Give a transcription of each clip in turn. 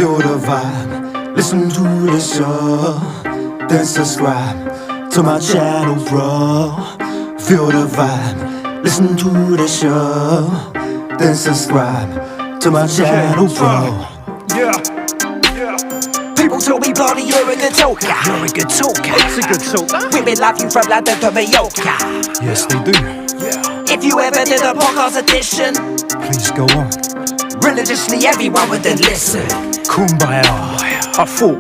feel the vibe, listen to the show, then subscribe to my channel, bro. Feel the vibe, listen to the show, then subscribe to my channel, bro. People tell me, Blarny, you're a good talker. You're a good talker. It's a good talker. Women love you from London to Mallorca. Yes, they do. If you ever did a podcast edition, Please go on. religiously everyone would then listen. Kumbaya. I thought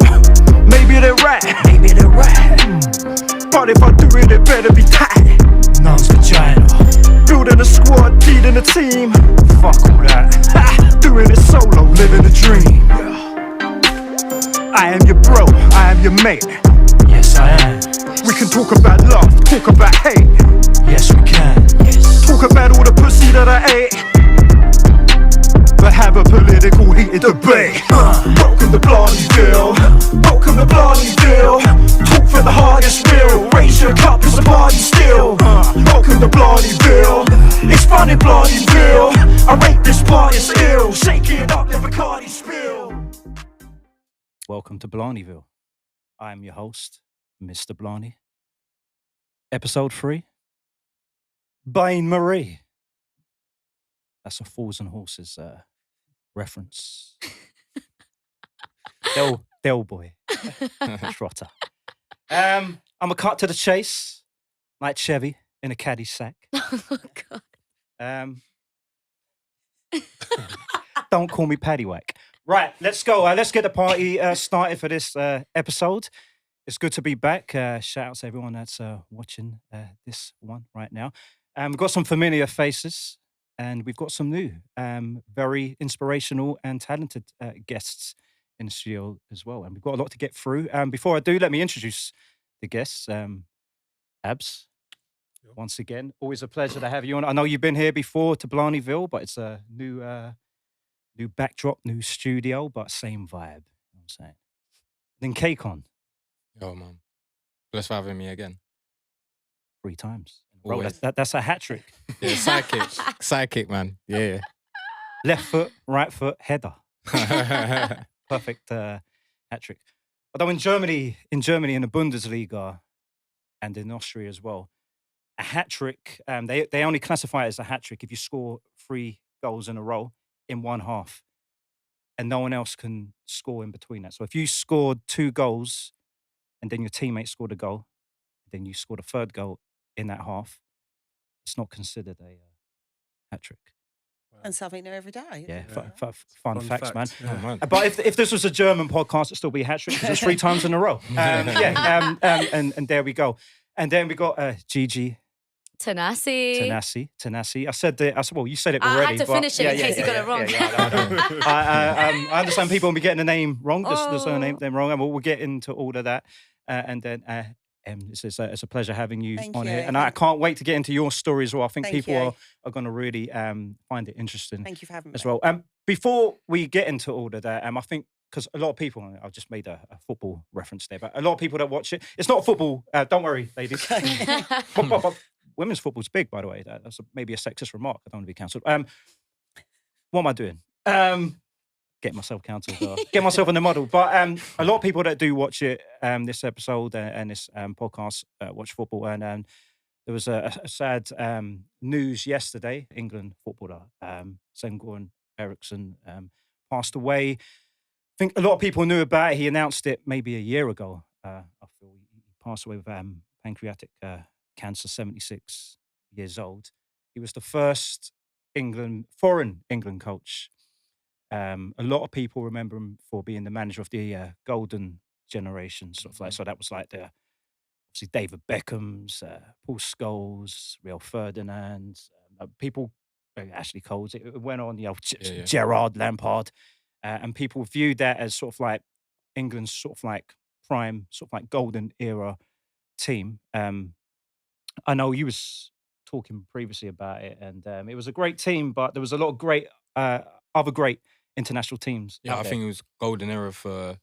maybe they're right, Maybe they're right. but if I do it, it better be tight. Nun's vagina. Building a squad, leading a team. Fuck all that. Doing it solo, living a dream. I am your bro, I am your mate. Yes, I am. We can talk about love, talk about hate. Yes, we can. Talk about all the pussy that I ate, but have a political heated debate. Welcome to Blarnyville. Welcome to Blarnyville. Talk for the hardest real. Raise your cup, it's a party still. Welcome to Blarnyville. It's fun in Blarnyville. I rate this party as ill. Shake it up, let Bacardi spill. Welcome to Blarnyville. I am your host, Mr. Blarny. Episode 3. Bain Marie. That's a Fools and Horses reference. Del boy. Trotter. I'm a cut to the chase, like Chevy in a caddy sack. Oh, God. Don't call me paddywhack. Right, let's go. Let's get the party started for this episode. It's good to be back. Shout out to everyone that's watching this one right now. We've got some familiar faces and we've got some new, very inspirational and talented guests in the studio as well. And we've got a lot to get through. Before I do, let me introduce the guests. Abs, once again, always a pleasure to have you on. I know you've been here before to Blarnyville, but it's a new backdrop, new studio, but same vibe. You know what I'm saying? Then Kaykon, Yo, man. Bless for having me again. 3 times. Bro, Always. that's a hat trick. Yeah, sidekick. Sidekick, man. Yeah. Left foot, right foot, header. Perfect hat trick. Although in Germany, in the Bundesliga and in Austria as well, a hat trick, they only classify it as a hat trick if you score 3 goals in a row in one half, and no one else can score in between that. So if you scored 2 goals and then your teammate scored a goal, then you scored a 3rd goal in that half, it's not considered a hat trick. And something new every day. Yeah, isn't it? fun facts, man. Oh, man. But if this was a German podcast, it'd still be a hat trick because it's 3 times in a row. And there we go. And then we got GiGI Tenase. I said, well, you said it already. I had to finish it in case you got it wrong. I understand people will be getting the name wrong, the surname wrong, and we'll get into all of that. And then it's a pleasure having you Thank on you. here. And I can't wait to get into your story as well. I think Thank people you. are going to really find it interesting Thank you for having me. as well. Before we get into all of that, I think, because a lot of people, I've just made a football reference there, but a lot of people that watch it, it's not football. Don't worry, ladies. But women's football's big, by the way. That's maybe a sexist remark. I don't want to be cancelled. What am I doing? Get myself cancelled. Get myself in the model. But a lot of people that do watch it, this episode and this podcast, watch football. And there was a sad news yesterday. England footballer, Sven-Göran Eriksson, passed away. I think a lot of people knew about it. He announced it maybe a year ago. I feel he passed away with pancreatic cancer, 76 years old. He was the first foreign England coach. A lot of people remember him for being the manager of the golden generation, sort of like. So that was like the obviously David Beckham's, Paul Scholes, Rio Ferdinand, people, Ashley Cole's. It went on, Gerrard, Lampard, and people viewed that as sort of like England's sort of like prime, sort of like golden era team. I know you was talking previously about it, and it was a great team, but there was a lot of great other great international teams. Yeah, out I there. think it was golden era for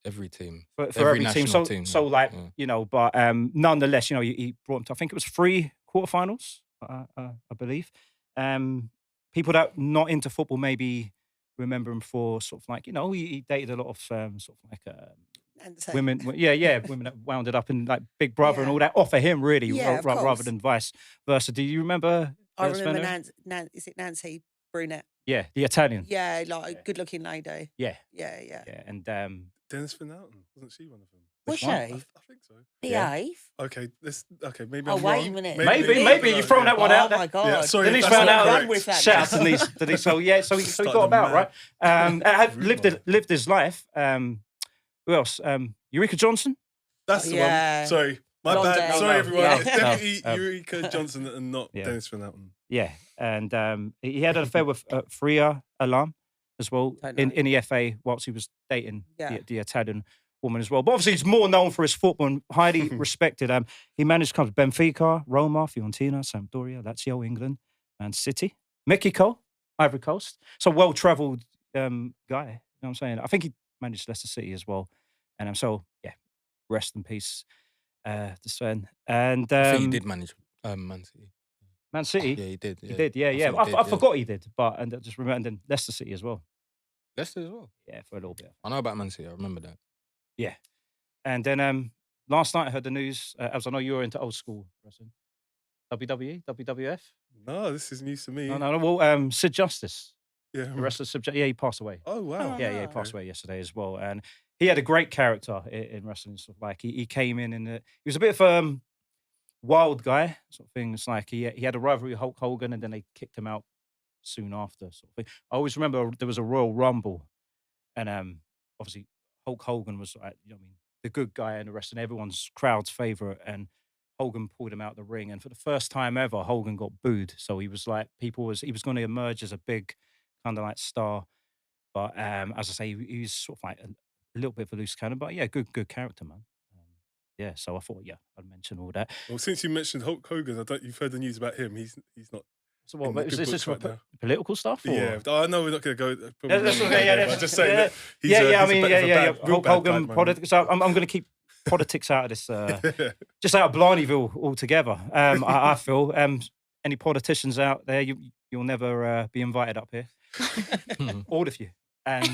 every team. for every team. national So like, yeah. but nonetheless, he brought them to, I think it was 3 quarterfinals, I believe. People that not into football maybe remember him for sort of like, he dated a lot of sort of like And so, women. Women that wound it up in like Big Brother and Yeah. all that. Off of him, really, Yeah, of rather course. than vice versa. Do you remember? I remember Svenno? is it Nancy Brunette? Yeah, the Italian. Yeah, like a good-looking lady. Yeah, Yeah. yeah, and Dennis Van Outen, wasn't she one of them? Was one? she? I think so. Behave. Okay, maybe Oh, I'm wait wrong. a minute. Maybe you've thrown that one out Oh there. my God. Yeah, sorry, Denise if that's found not out. correct. Run with that Shout now. out to Denise. So he Started got a about mad- right. Rumour. Lived his life. Who else? Eureka Johnson. That's the Yeah. one. Sorry, my Blonde bad. day. Sorry, No, everyone. yeah. It's definitely No, Eureka Johnson and not Yeah. Dennis Van Outen. Yeah, and he had an affair with Freya Alam as well Don't in know. the FA whilst he was dating Yeah. the Italian woman as well. But obviously, he's more known for his football and highly respected. He managed to come to Benfica, Roma, Fiorentina, Sampdoria, Lazio, England, Man City, Mexico, Ivory Coast. So well-travelled guy. You know what I'm saying? I think he managed Leicester City as well. And so, yeah, rest in peace to Sven. And I think he did manage Man City. Man City. Yeah, he did. He did, yeah. thought he did, I forgot he did, but and I just remember, and then Leicester City as well. Leicester as well. Yeah, for a little bit. I know about Man City. I remember that. Yeah, and then last night I heard the news. As I know you were into old school wrestling, WWE, WWF. No, this is news to me. No. Well, Sid Justice, Yeah. the wrestler, he passed away. Oh wow. Yeah, he passed away yesterday as well, and he had a great character in wrestling. Sort of like he came in and he was a bit of wild guy sort of thing. It's like he had a rivalry with Hulk Hogan, and then they kicked him out soon after sort of thing. I always remember there was a Royal Rumble, and obviously Hulk Hogan was like, the good guy in the wrestling, everyone's crowd's favorite, and Hogan pulled him out the ring, and for the first time ever, Hogan got booed. So he was like, he was going to emerge as a big kind of like star, but as I say, he was sort of like a little bit of a loose cannon, but yeah, good character, man. Yeah, so I thought, I'd mention all that. Well, since you mentioned Hulk Hogan, you've heard the news about him. He's not. So what? in the Is good this books for right now. political stuff? Or? Yeah, I know we're not going to go. probably That's not okay. gonna Yeah, go there, but that's just saying that he's yeah. he's I a mean, bit of a yeah. bad- real Hulk bad guy Hogan at the moment. politics. I'm going to keep politics out of this. Just out of Blarnyville altogether. I feel. Any politicians out there, you'll never be invited up here. All of you. And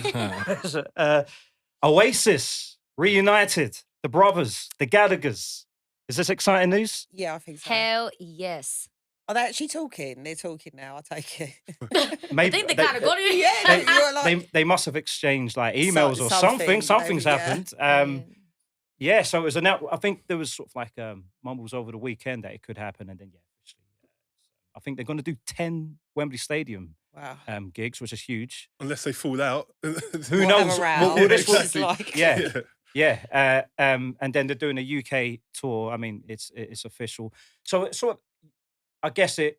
Oasis reunited. The brothers, the Gallaghers. Is this exciting news? Yeah, I think so. Hell yes. Are they actually talking? They're talking now. I take it. I think they kind of got it. Yeah, you were like, They must have exchanged like emails or something, something's maybe, yeah. happened. Yeah, so it was I think there was sort of like mumbles over the weekend that it could happen, and then officially, I think they're going to do 10 Wembley Stadium wow. gigs, which is huge. Unless they fall out. Who Whatever knows? row, Well, this was exactly. like. yeah. And then they're doing a UK tour. I mean, it's official. So it sort of, I guess it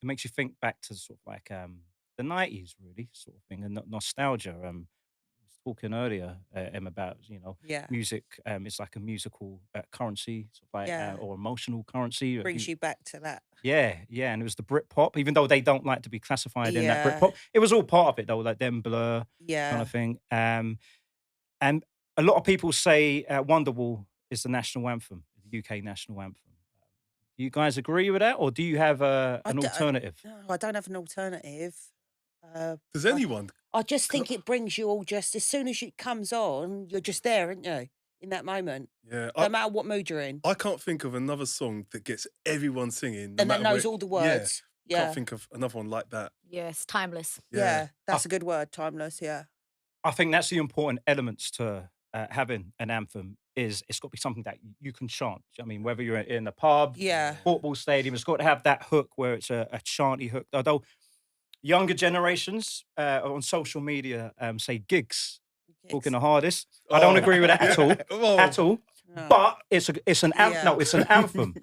makes you think back to sort of like the 90s, really, sort of thing, and nostalgia. I was talking earlier, about Yeah. music. It's like a musical currency, sort of like, Yeah. or emotional currency. Brings you back to that. Yeah, and it was the Britpop, even though they don't like to be classified in that Yeah. Britpop. It was all part of it, though, like them Blur Yeah. kind of thing. And a lot of people say Wonderwall is the national anthem, the UK national anthem. Do you guys agree with that, or do you have an alternative? No, I don't have an alternative. Does anyone? I just think it brings you all just as soon as it comes on, you're just there, aren't you? In that moment, Yeah. no matter what mood you're in, I can't think of another song that gets everyone singing. no and that matter knows where- all the words. Yeah, Can't think of another one like that. Yes, timeless. yeah, that's a good word, timeless. Yeah, I think that's the important elements to having an anthem. Is it's got to be something that you can chant. Do you know what I mean, whether you're in a pub, yeah, football stadium, it's got to have that hook where it's a chanty hook. Although younger generations on social media say gigs talking the hardest. I don't agree with that at all. Oh. At all. No. But it's an anthem. Yeah. No, it's an anthem.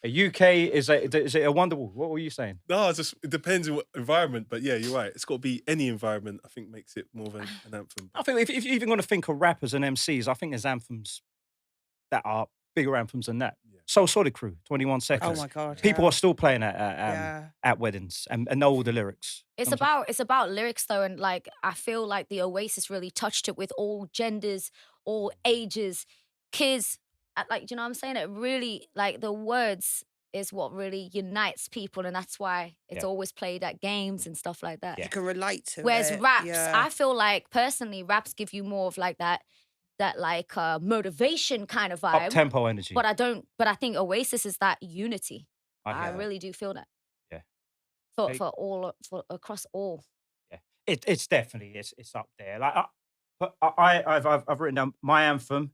A UK is it a Wonderwall? What were you saying? No, it depends on what environment, but yeah, you're right. It's got to be any environment. I think makes it more of an anthem. I think if you're even going to think of rappers and MCs, I think there's anthems that are bigger anthems than that. Yeah. Soul Solid Crew, 21 Seconds. Oh my god, People yeah. are still playing Yeah. at weddings and know all the lyrics. It's about lyrics though, and like I feel like the Oasis really touched it with all genders, all ages, kids. Like, do you know what I'm saying? It really, like, the words is what really unites people, and that's why it's Yeah. always played at games and stuff like that. Yeah. You can relate to Whereas it. raps, yeah. I feel like personally, raps give you more of like that like motivation kind of Up vibe. tempo energy. But I think Oasis is that unity. I I hear that. really do feel that. Yeah. For across all. Yeah. It's definitely it's up there. Like, but I've written down my anthem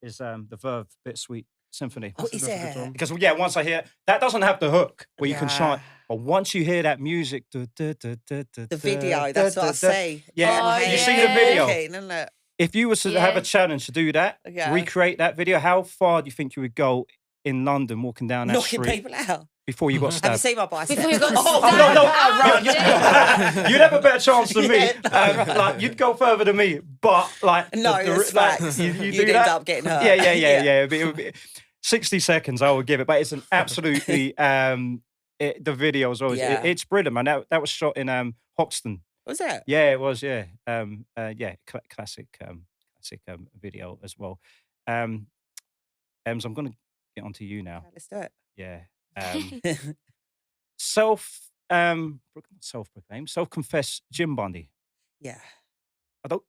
is the Verve Bittersweet Symphony. Oh, is it? Because once I hear that doesn't have the hook where you can chant, Yeah. but once you hear that music, the The video, that's what I say. Yeah, Oh, you see yeah. the video. Isn't it? If you were to have Yeah. a challenge to do that, Yeah. recreate that video, how far do you think you would go in London walking down that Knocking street people out. before you got Have you stabbed? seen my biceps? Before you got Oh, stabbed. no, Oh, yeah. You'd have a better chance than me. Yeah. Like you'd go further than me, but like No, it's facts. you You'd do end that. up getting hurt. Yeah. It would be 60 seconds. I would give it, but it's an absolutely the video as well. Yeah. It's brilliant, man. That was shot in Hoxton. Was it? Yeah, it was. Yeah, classic video as well. Ems, I'm gonna get onto you now. Let's do it. Yeah. Self-proclaimed, self-confessed gym bunny. Yeah.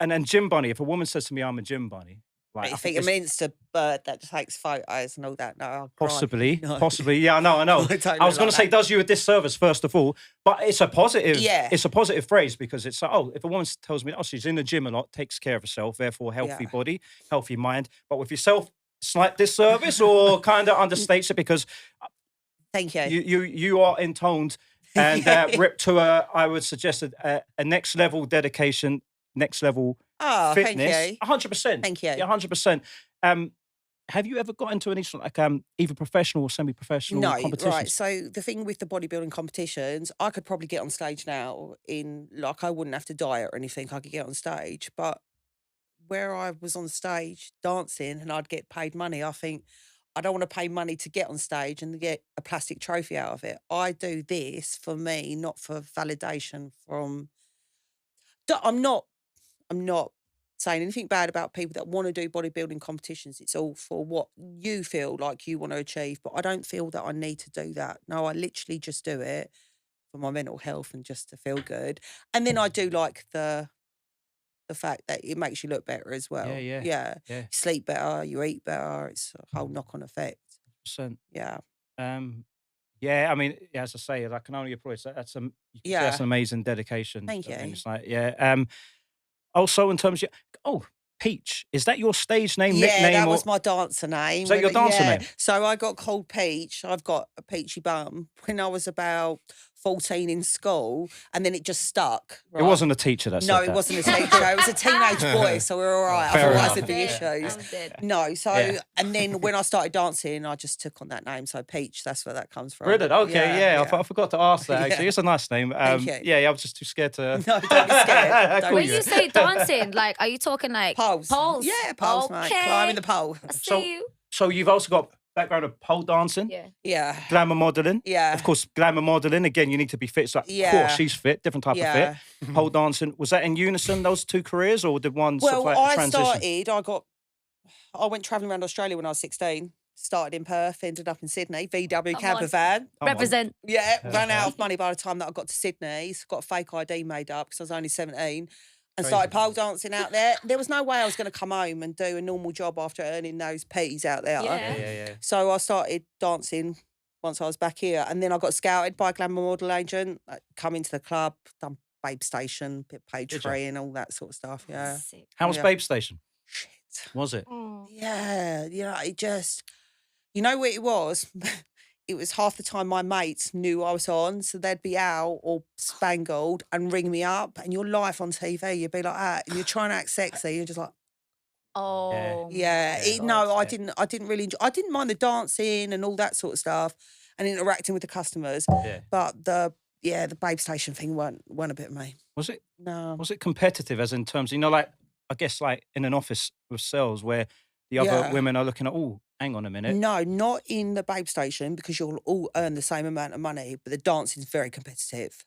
And then gym bunny. If a woman says to me, "I'm a gym bunny," like, You I think think it means the bird that takes photos and all that? No, I'll cry. possibly, No. possibly. Yeah, I know. I don't I was look going like to say, that. does you a disservice first of all, but it's a positive. Yeah. It's a positive phrase because it's like, oh, if a woman tells me, oh, she's in the gym a lot, takes care of herself, therefore healthy Yeah. body, healthy mind. But with yourself, slight disservice or kind of understates it because Thank you. you are intoned and ripped to I would suggest a next level dedication, next level Oh, fitness. thank you. 100%. Thank you. Yeah, 100%. Have you ever got into any sort of like either professional or semi-professional No, competitions? right. So the thing with the bodybuilding competitions, I could probably get on stage now in like I wouldn't have to diet or anything. I could get on stage, but where I was on stage dancing and I'd get paid money, I think I don't want to pay money to get on stage and get a plastic trophy out of it. I do this for me, not for validation from. I'm not saying anything bad about people that want to do bodybuilding competitions. It's all for what you feel like you want to achieve, but I don't feel that I need to do that. No, I literally just do it for my mental health and just to feel good. And then I do like the fact that it makes you look better as well. Yeah. You sleep better, you eat better. It's a whole knock-on effect. Percent. Yeah. Yeah, I mean, as I say, I can only applaud. That's you can say Yeah. that's an amazing dedication. Thank I mean, you. it's like, also in terms of Peach, is that your stage name, Yeah, nickname? that or- was my dancer name. Is that your dancer name? So I got called Peach. I've got a peachy bum when I was about 14 in school, and then it just stuck. It wasn't a teacher that said No, that. it wasn't a teacher. It was a teenage boy, so we were all right. Fair Otherwise, enough. there'd be Dead. issues. I'm dead. No, so Yeah. and then when I started dancing, I just took on that name. So Peach, that's where that comes from. Brilliant. Okay, yeah. I forgot to ask that. Actually, Yeah. it's a nice name. Thank you. Yeah, I was just too scared to. No, don't be scared. Don't Cool. When you say dancing, like, are you talking like Poles. Poles. Yeah, poles, mate. Okay. Climbing the pole. I see So- you. So you've also got background of pole dancing, Yeah. Yeah. glamour modeling. Yeah. Of course, glamour modeling. Again, you need to be fit. So, of Yeah. course, she's fit. Different type Yeah. of fit. Pole dancing. Was that in unison? Those two careers, or did one Well, sort of like I transition? I went travelling around Australia when I was 16. Started in Perth, ended up in Sydney, VW Come camper on. van. Come on. Represent. Yeah, ran out of money by the time that I got to Sydney. So got a fake ID made up because I was only 17 and started pole dancing out there. There was no way I was going to come home and do a normal job after earning those P's out there. Yeah. Yeah. So I started dancing once I was back here, and then I got scouted by a glamour model agent. Come into the club, done Babe Station, bit page Did ya? free, and all that sort of stuff. Yeah, Sick. How was Yeah. Babe Station? shit. Was it? Mm. Yeah, it just, you know what it was? It was half the time my mates knew I was on, so they'd be out or spangled and ring me up, and you're live on TV, you'd be like that, and you're trying to act sexy, you're just like, Oh. yeah. Yeah, No, yeah. I didn't really enjoy. I didn't mind the dancing and all that sort of stuff, and interacting with the customers, Yeah. but the Babe Station thing weren't a bit of me. Was it? No. Was it competitive as in terms, like, I guess like in an office with sales where the other Yeah. women are looking at, oh, hang on a minute. No, not in the Babe Station because you'll all earn the same amount of money, but the dancing's very competitive.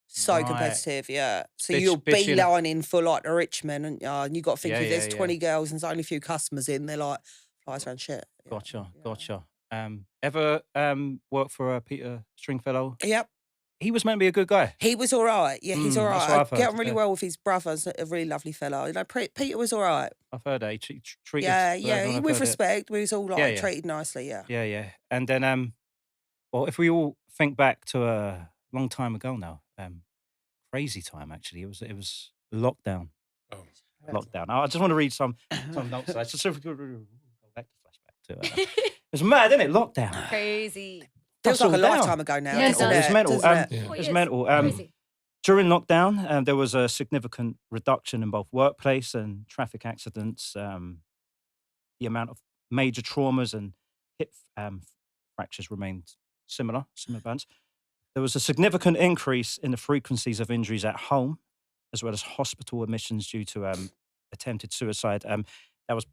So Right. competitive, yeah. So Bitch- you'll bitchy, innit? beelining for like the Richmond, and you got to think Yeah, if there's yeah, yeah. 20 girls and there's only a few customers in, they're like flies around shit. Yeah, Gotcha. Ever worked for Peter Stringfellow? Yep. He was meant to be a good guy. He was all right. Yeah, he's all that's right. what I I've get heard, on really yeah. well with his brother. He's a really lovely fellow. You know, Peter was all right. I've heard that he treated. Yeah, everyone I've with heard it. respect. We was all like Yeah. treated nicely. Yeah. Yeah. And then, well, if we all think back to a long time ago now, crazy time actually. It was lockdown. Oh. Lockdown. I just want to read some notes. I just go back to flashback to it. It's mad, isn't it? Lockdown. Crazy. Feels That's like a all down. lifetime ago now. Yeah, it doesn't does. It's mental. Doesn't it? Yeah. Oh, It's yes. mental. Crazy. During lockdown, there was a significant reduction in both workplace and traffic accidents. The amount of major traumas and hip fractures remained similar bands. There was a significant increase in the frequencies of injuries at home, as well as hospital admissions due to attempted suicide. That was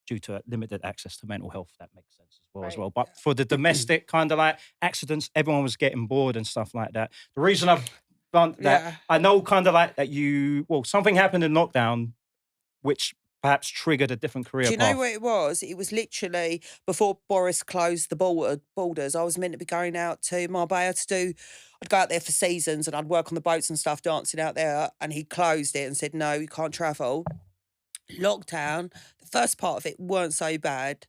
due to limited access to mental health. That makes sense as well. But for the domestic kind of like accidents, everyone was getting bored and stuff like that. The reason I've done that, I know kind of like that something happened in lockdown, which perhaps triggered a different career Do you path. know what it was? It was literally before Boris closed the borders. I was meant to be going out to Marbella I'd go out there for seasons and I'd work on the boats and stuff, dancing out there. And he closed it and said, no, you can't travel. Lockdown, the first part of it weren't so bad.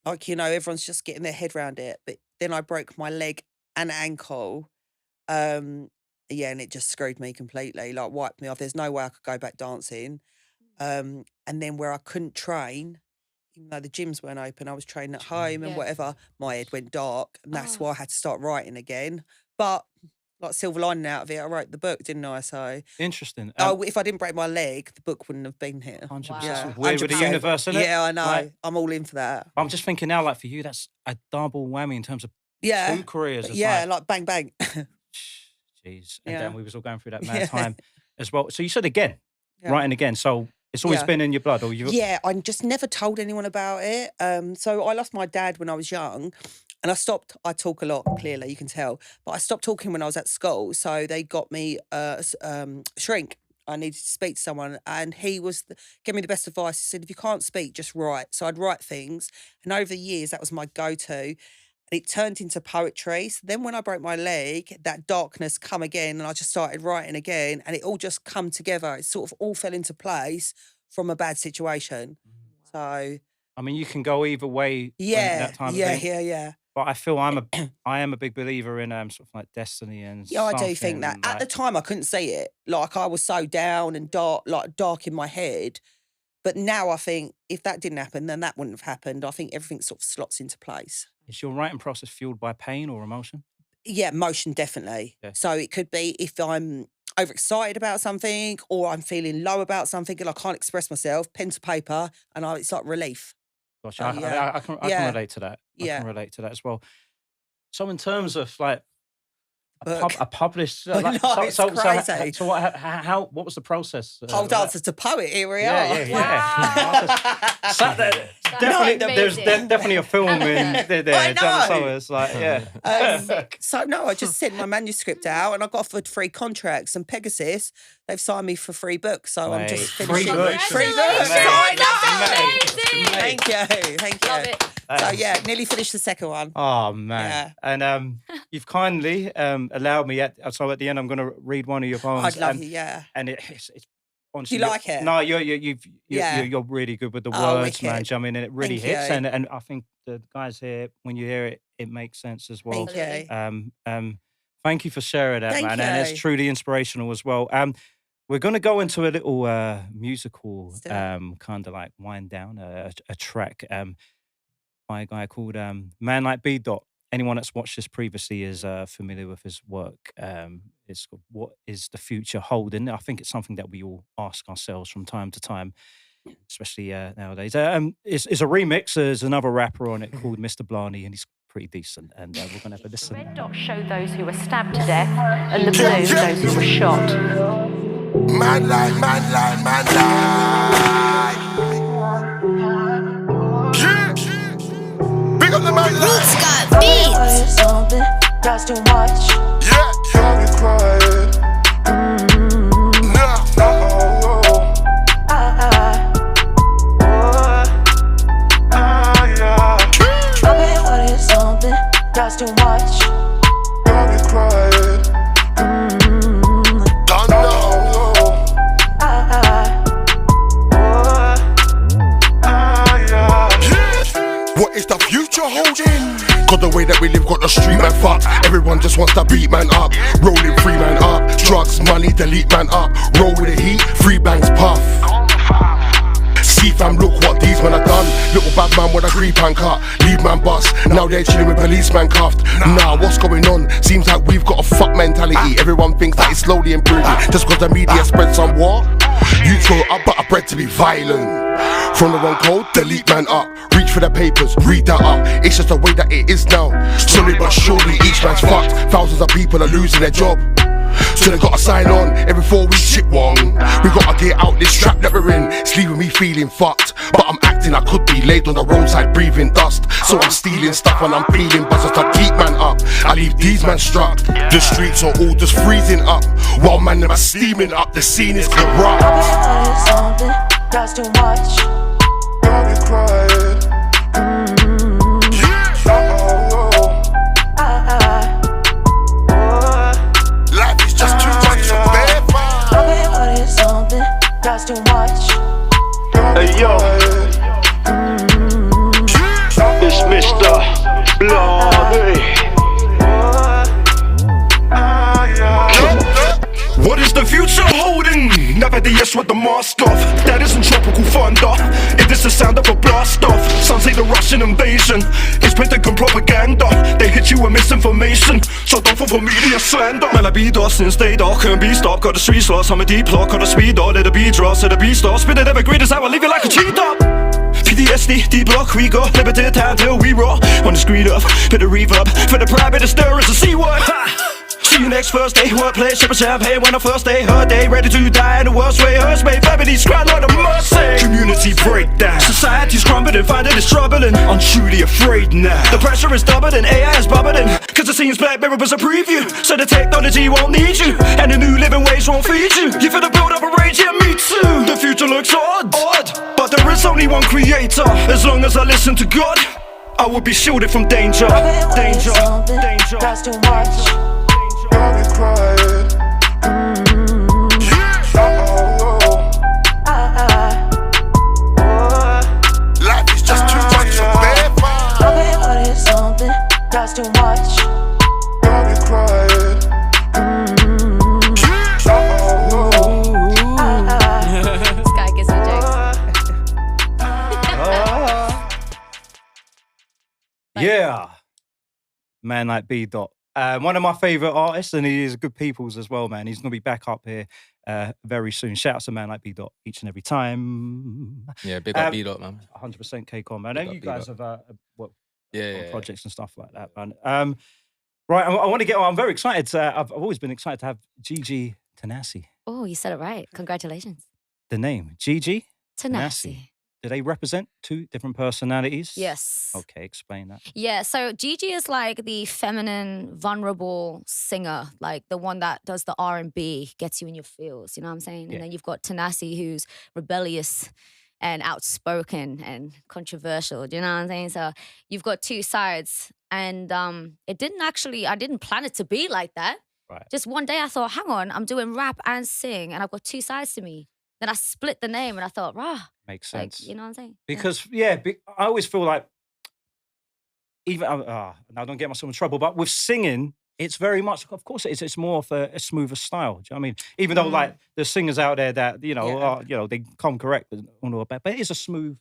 Like, you know, everyone's just getting their head around it. But then I broke my leg and ankle. And it just screwed me completely, like wiped me off. There's no way I could go back dancing. And then where I couldn't train, even though the gyms weren't open, I was training at home and whatever, my head went dark. And that's why I had to start writing again. But like silver lining out of it, I wrote the book, didn't I? So Interesting. if I didn't break my leg, the book wouldn't have been here. 100%. Yeah, Weird with the 100%. universe, isn't it? Yeah, I know. Like, I'm all in for that. I'm just thinking now, like for you, that's a double whammy in terms of Yeah. two careers. It's Yeah, like bang, bang. Jeez. And Yeah. then we was all going through that mad time as well. So you said again, Yeah. writing again. So it's always Yeah. been in your blood, or you? Yeah, I just never told anyone about it. So I lost my dad when I was young, and I talk a lot, clearly, you can tell, but I stopped talking when I was at school. So they got me a shrink. I needed to speak to someone, and he gave me the best advice. He said, if you can't speak, just write. So I'd write things, and over the years, that was my go-to. And it turned into poetry. So then when I broke my leg, that darkness come again, and I just started writing again, and it all just come together. It sort of all fell into place from a bad situation. So I mean, you can go either way. yeah, That time of yeah, thing. yeah. But I feel I am a big believer in sort of like destiny and. Yeah, I do think that. something At the like- time, I couldn't see it. Like I was so down and dark in my head. But now I think if that didn't happen, then that wouldn't have happened. I think everything sort of slots into place. Is your writing process fueled by pain or emotion? Yeah, emotion, definitely. Yeah. So it could be if I'm overexcited about something or I'm feeling low about something and I can't express myself, pen to paper, and it's like relief. Gotcha. Oh, I yeah. can Yeah. relate to that. I Yeah. can relate to that as well. So in terms of like Book. a published, I like, know, it's crazy. So what was the process? Pole dancer to poet, here we Yeah, are. yeah. So definitely, there's amazing. definitely a film in there. I know. So it's like, yeah. So no, I just sent my manuscript out and I got offered 3 contracts, and Pegasus, they've signed me for 3 books. So I'm just Free finishing books. 3 books. Amazing. I know. Amazing. Thank you. Love it. So yeah, nearly finished the second one. Oh man! Yeah. And you've kindly allowed me. So at the end, I'm going to read one of your poems. I'd love and, you, yeah. And it's honestly, Do you like it? No, you're Yeah. you're really good with the Oh, words, man. wicked. I mean, and it really Thank hits. you. And I think the guys here, when you hear it, it makes sense as well. Thank you. Thank you for sharing that, Thank man. And it's you. truly inspirational as well. We're going to go into a little musical Still. kind of like wind down, a track by a guy called Man Like B. Dot. Anyone that's watched this previously is familiar with his work. It's called What Is the Future Holding? I think it's something that we all ask ourselves from time to time, especially nowadays. It's a remix. There's another rapper on it called Mr. Blarny, and he's pretty decent. And we're going to have a listen. Red dots show those who were stabbed to death, and the blue those who were shot. Man like, man like, man like. Yeah. Big up the man like. Got beats. Something that's too much. Yeah. Can't be quiet. Nah. Yeah. What is the future holding? Cause the way that we live got the street man fucked. Everyone just wants to beat man up. Rolling 3 man up. Drugs, money, delete man up. Roll with the heat, 3 bangs puff. See fam, look what these men have done. Little bad man with a 3-pound cut. Leave man bust, now they're chilling with policeman cuffed. Nah, what's going on? Seems like we've got a fuck mentality. Everyone thinks that it's slowly improving. Just cause the media spread some war. You grow up but are bred to be violent. From the wrong code, delete man up. Reach for the papers, read that up. It's just the way that it is now. Slowly but surely each man's fucked. Thousands of people are losing their job. So they gotta sign on every 4 weeks, shit wrong. We gotta get out this trap that we're in. It's leaving me feeling fucked. But I'm acting, I could be laid on the roadside breathing dust. So I'm stealing stuff and I'm peeling buzzers to keep man up. I leave these man struck. The streets are all just freezing up. While man never steaming up, the scene is corrupt. Something that's too much. I'll be crying. Life is just too much to bear. I'll be something that's too much. Hey yo, it's Mr. Blarny. What is the future holding? Never the yes with the mask off. That isn't tropical thunder. It is the sound of a blast off. Some say the Russian invasion is Pentagon propaganda. They hit you with misinformation, so don't fall for media slander. Man, I be lost since they dark, can't be stopped. Got the streets lost, I'm a deep lock, got a speed dot. Let the beat drop, let the beat stop. Spin it evergreen is how I leave you like a cheetah. PTSD, D-block, we got limited time till we roll. On the screen up, bit of reverb. For the pride, bit of stir is a C-word. See you next Thursday, workplace, sip of champagne when the first day, her day, ready to die in the worst way, hers made families cry like a mercy. Community breakdown, society's crumbling, finding it's troubling. I'm truly afraid now. The pressure is doubling, AI is bubbling. Cause it seems Black Mirror was a preview. So the technology won't need you, and the new living ways won't feed you. You feel the build up a rage, yeah me too. The future looks odd, but there is only one creator. As long as I listen to God, I will be shielded from danger. Danger, danger. That's too much. I'll be crying. Life is just too much to bear. I'll be something that's too much. I'll be crying. This guy gets me jokes. Yeah. Man like B. Dot. One of my favourite artists, and he is good people's as well, man. He's going to be back up here very soon. Shout out to Man like B. Dot each and every time. Yeah, big up B Dot, man. 100% Kaykon, man. I Big know up you B. guys Dot. have worked Yeah, on projects and stuff like that, man. Right, I want to get on. I'm very excited. I've always been excited to have GiGI Tenase. Oh, you said it right. Congratulations. The name, GiGI Tenase. Do they represent 2 different personalities? Yes. Okay, explain that. Yeah, so GiGI is like the feminine, vulnerable singer, like the one that does the R&B, gets you in your feels, you know what I'm saying? Yeah. And then you've got Tassie, who's rebellious and outspoken and controversial, do you know what I'm saying? So you've got 2 sides, and I didn't plan it to be like that. Right. Just one day I thought, hang on, I'm doing rap and sing, and I've got 2 sides to me. Then I split the name, and I thought, Makes like, sense. you know what I'm saying? Because, I always feel like, even, now don't get myself in trouble, but with singing, it's very much, of course, it's more of a smoother style. Do you know what I mean? Even though, like, there's singers out there that, they come correct, but it is a smooth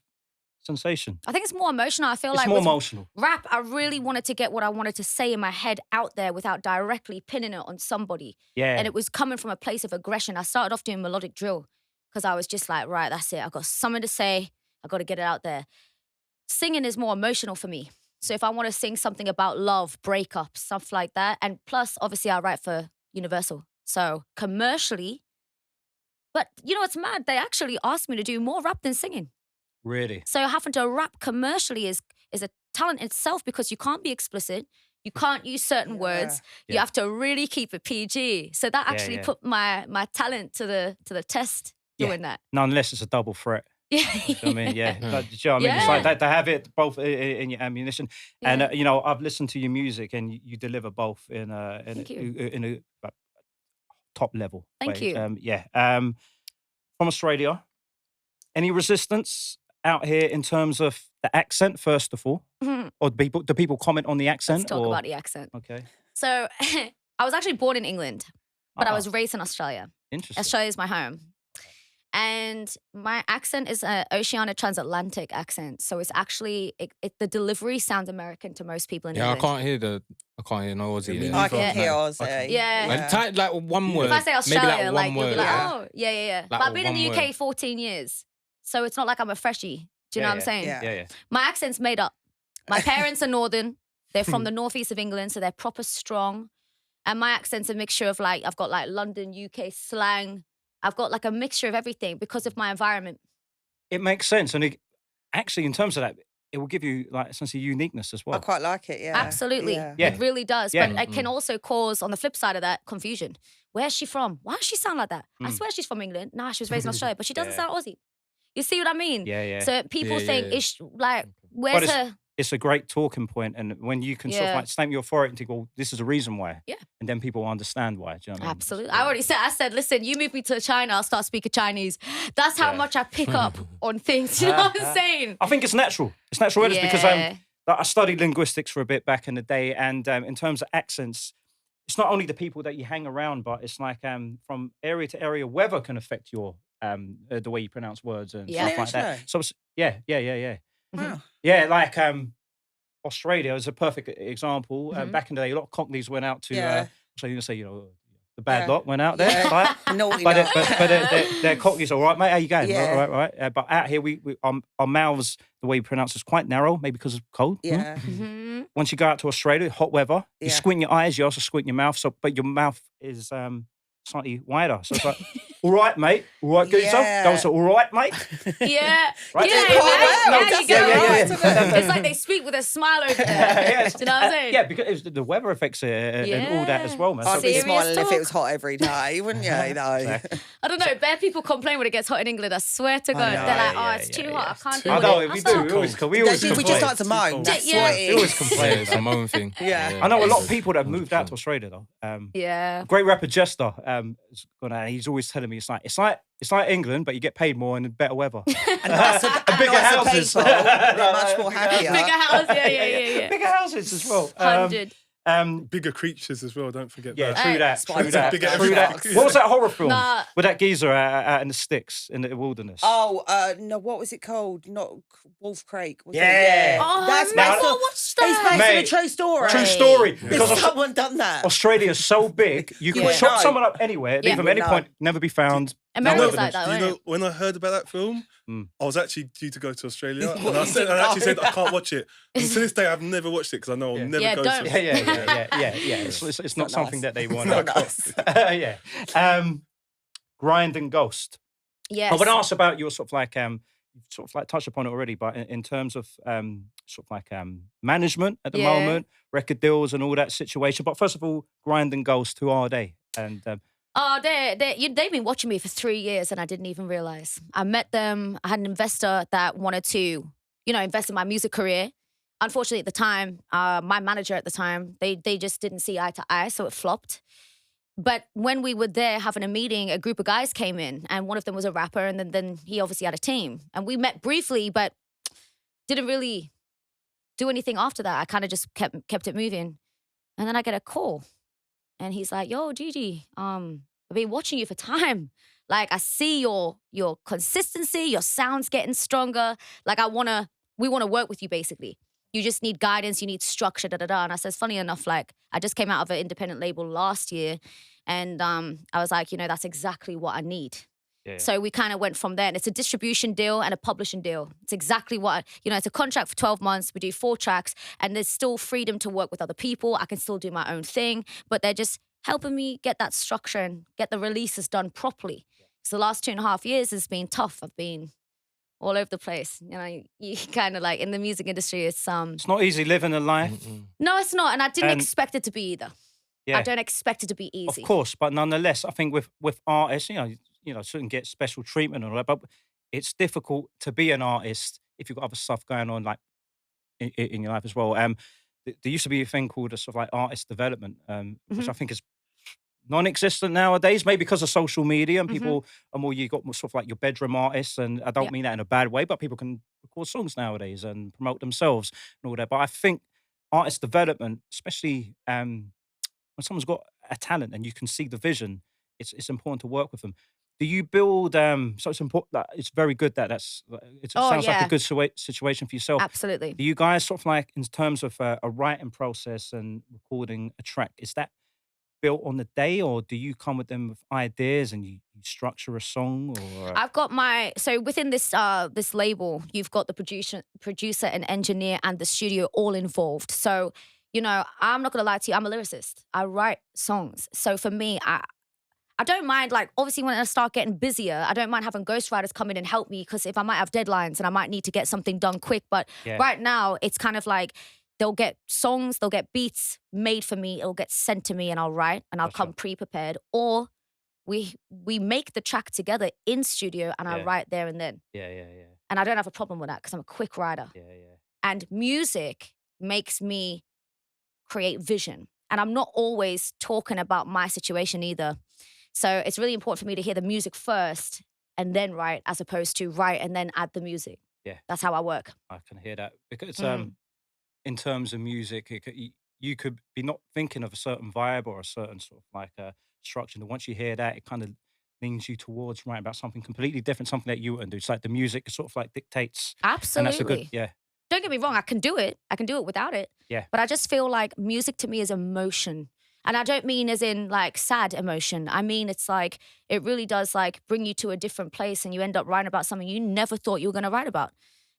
sensation. I think it's more emotional. I feel It's like more with emotional. rap, I really wanted to get what I wanted to say in my head out there without directly pinning it on somebody. Yeah. And it was coming from a place of aggression. I started off doing melodic drill because I was just like, right, that's it. I've got something to say. I've got to get it out there. Singing is more emotional for me. So if I want to sing something about love, breakups, stuff like that, and plus, obviously, I write for Universal. So commercially, but you know, it's mad. They actually asked me to do more rap than singing. Really? So having to rap commercially is a talent in itself because you can't be explicit. You can't use certain words. You have to really keep it PG. So that actually put my talent to the test doing that. No, unless it's a double threat. Yeah. You know what I mean? Yeah. Like, do you know what I mean? It's like that, to have it both in your ammunition. And, I've listened to your music and you deliver both in a top level. Thank way. you. From Australia, any resistance out here in terms of the accent, first of all? Mhm. Or do people comment on the accent? Let's talk or? about the accent. Okay. So I was actually born in England, but I Ah, was raised in Australia. interesting. Australia is my home. And my accent is an Oceania transatlantic accent. So it's actually, the delivery sounds American to most people in Yeah, I England. can't hear no Aussie. me there. I neither. can hear No. Aussie. Yeah. Like, type like one word. If I say Australia, maybe like one you'll be word. like, yeah. oh, yeah. Like But I've been in the one UK word. 14 years. So it's not like I'm a freshie. Do you know what I'm saying? Yeah. Yeah. My accent's made up. My parents are northern. They're from the northeast of England, so they're proper strong. And my accent's a mixture of like, I've got like London, UK slang. I've got like a mixture of everything because of my environment. It makes sense. And actually, in terms of that, it will give you like a sense of uniqueness as well. I quite like it, yeah. Absolutely. Yeah. Yeah. It really does. Yeah. But it can also cause, on the flip side of that, confusion. Where's she from? Why does she sound like that? I swear she's from England. Nah, she was raised in Australia, but she doesn't Yeah. sound Aussie. You see what I mean? Yeah. So people Yeah, think, yeah. like, where's it's- her? It's a great talking point, and when you can sort of Yeah. like stamp your authority and think, well, this is a reason why. Yeah. And then people understand why. Do you know what I mean? Absolutely. I said, listen, you move me to China, I'll start speaking Chinese. That's how Yeah. much I pick up on things. You know what I'm saying? I think it's natural. It's natural because Yeah. like, I studied linguistics for a bit back in the day, and in terms of accents, it's not only the people that you hang around, but it's like from area to area, weather can affect your the way you pronounce words and Yeah. stuff like that. Seriously? So yeah. Wow. Yeah, like Australia is a perfect example. Mhm. Back in the day, a lot of Cockneys went out to, Yeah. so you say, the bad Yeah. lot went out there. Yeah. Right? Naughty But, lot. they're Cockneys, all right, mate. How you going? Yeah. Right. But out here, our mouths, the way we pronounce, is quite narrow, maybe because of cold. Yeah. Mhm. Once you go out to Australia, hot weather, you Yeah. squint your eyes, you also squint your mouth. But your mouth is slightly wider. So it's like, all right, mate. All right, get yourself. Yeah. Don't say, all right, mate. Yeah. Right? Yeah, Quite well. yeah, you That's get it, it yeah, right. yeah. It's like they speak with a smile over there. Yes. Do you know what I'm saying? Yeah, because the weather affects it and all that as well, man. I'd be Serious smiling if talk. it was hot every day, wouldn't you? Though. Exactly. I don't know. Bare people complain when it gets hot in England. I swear to God. know. They're like, Yeah, it's yeah, too yeah. hot. I can't too deal I with know, it. we That's do. not- We always We complain. just like to moan. That's Yeah. what it We is. always complain. Yeah, it's a moan thing. Yeah. I know a lot of people that have moved out to Australia though. Yeah. Great rapper Jester, he's always telling me it's like England, but you get paid more and better weather. And nicer, bigger nicer houses. people. They're much more happier. Bigger house. Yeah. Bigger houses as well. 100. Bigger creatures as well. Don't forget Yeah, that. true that. Spiders True that. bigger True that. everything. What was that horror film Nah. with that geezer out in the sticks in the wilderness? Oh, no, what was it called? Not Wolf Creek. Was Yeah. It? Oh, That's no, based on, what's it's that? based on a Mate, true story. True story. There's Because someone done that. Australia is so big, you can Yeah. chop No. someone up anywhere, leave Yeah. them at any No. point, never be found. America's No like that, You wasn't know, it? when I heard about that film, Mm. I was actually due to go to Australia, What and I you said, think I actually of? said I can't watch it. And to this day, I've never watched it because I know I'll Yeah. never Yeah, go don't. to. Yeah. It's not Not something nice. that they want. Not nice. Yeah. Grind and Ghost. Yes. I would ask about your sort of like touched upon it already, but in terms of sort of like management at the Yeah. moment, record deals and all that situation. But first of all, Grind and Ghost, who are they? And Oh, they've been watching me for 3 years and I didn't even realize. I met them. I had an investor that wanted to, invest in my music career. Unfortunately, at the time, my manager at the time, they just didn't see eye to eye, so it flopped. But when we were there having a meeting, a group of guys came in and one of them was a rapper and then he obviously had a team. And we met briefly, but didn't really do anything after that. I kind of just kept it moving. And then I get a call. And he's like, yo, Gigi, I've been watching you for time. Like, I see your consistency, your sound's getting stronger. Like, we want to work with you, basically. You just need guidance, you need structure, And I says, funny enough, like, I just came out of an independent label last year. And I was like, that's exactly what I need. yeah. So we kind of went from there. And it's a distribution deal and a publishing deal. It's exactly what, it's a contract for 12 months. We do 4 tracks and there's still freedom to work with other people. I can still do my own thing, but they're just helping me get that structure and get the releases done properly. So the last 2.5 years has been tough. I've been all over the place. You kind of like in the music industry, it's It's not easy living a life. no, it's not. And I didn't And- expect it to be either. Yeah. I don't expect it to be easy. Of course, but nonetheless, I think with artists, shouldn't get special treatment and all that. But it's difficult to be an artist if you've got other stuff going on, like in your life as well. There used to be a thing called a sort of like artist development, which I think is non-existent nowadays, maybe because of social media and people are more, you got more sort of like your bedroom artists, and I don't mean that in a bad way, but people can record songs nowadays and promote themselves and all that. But I think artist development, especially when someone's got a talent and you can see the vision, it's important to work with them. Do you build? So it's important. Like, it's very good that it sounds like a good situation for yourself. Absolutely. Do you guys sort of like, in terms of a writing process and recording a track, is that built on the day, or do you come with them with ideas and you structure a song? Or I've got so within this this label, you've got the producer and engineer and the studio all involved. So, you know, I'm not gonna lie to you, I'm a lyricist. I write songs. So for me, I don't mind, like, obviously when I start getting busier, I don't mind having ghostwriters come in and help me, because if I might have deadlines and I might need to get something done quick. But right now, it's kind of like they'll get songs, they'll get beats made for me, it'll get sent to me and I'll write and I'll come pre-prepared. Or we make the track together in studio and I write there and then. Yeah. And I don't have a problem with that because I'm a quick writer. Yeah. And music makes me create vision. And I'm not always talking about my situation either. So it's really important for me to hear the music first and then write, as opposed to write and then add the music. Yeah. That's how I work. I can hear that. Because in terms of music, you could be not thinking of a certain vibe or a certain sort of like a structure. And once you hear that, it kind of leans you towards writing about something completely different, something that you wouldn't do. It's like the music sort of like dictates. Absolutely. And that's a good, Don't get me wrong, I can do it. I can do it without it. Yeah. But I just feel like music to me is emotion. And I don't mean as in like sad emotion. I mean, it's like, it really does like bring you to a different place and you end up writing about something you never thought you were going to write about.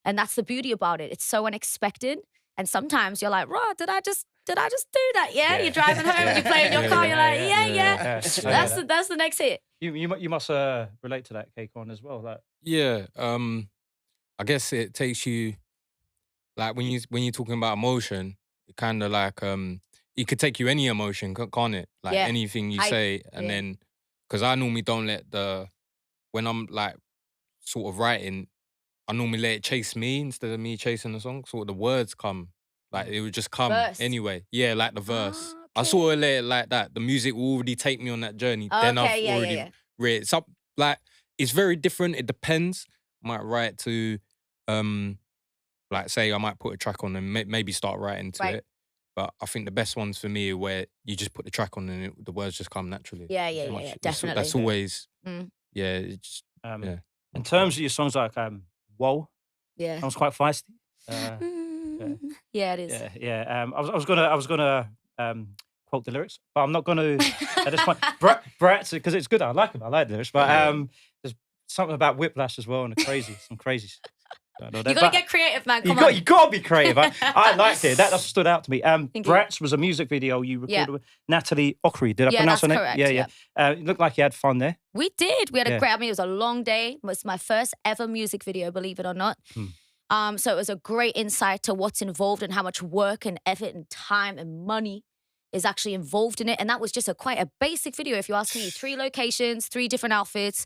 And that's the beauty about it. It's so unexpected. And sometimes you're like, "Rah, did I just do that? Yeah. You're driving home, you're playing your car, you're like, yeah. That's the next hit. You must relate to that, Kaykon, as well. Like, yeah. I guess it takes you, like when you're talking about emotion, it kind of like it could take you any emotion, can't it? Like anything you say, and then, because I normally don't let when I'm like sort of writing, I normally let it chase me instead of me chasing the song. Sort of the words come, like it would just come anyway. Yeah, like the verse. Okay. I sort of let it like that. The music will already take me on that journey. Then I've already read it. So, like, it's very different. It depends. I might write to, like, say I might put a track on and maybe start writing to it. But I think the best ones for me are where you just put the track on and the words just come naturally. Yeah, definitely. That's always, it's In terms of your songs like Whoa, sounds quite feisty. Yeah, it is. Yeah. I was gonna quote the lyrics, but I'm not gonna at this point. Brats, because it's good. I like them. I like the lyrics, but there's something about Whiplash as well and some crazy. You gotta get creative, man. You gotta be creative. I liked it. That stood out to me. Brats was a music video you recorded with Natalie Ockery. Did I pronounce her name? Correct, yeah. It looked like you had fun there. We did. We had a great. I mean, it was a long day. It was my first ever music video, believe it or not. So it was a great insight to what's involved and how much work and effort and time and money is actually involved in it. And that was just quite a basic video, if you ask me. 3 locations, 3 different outfits.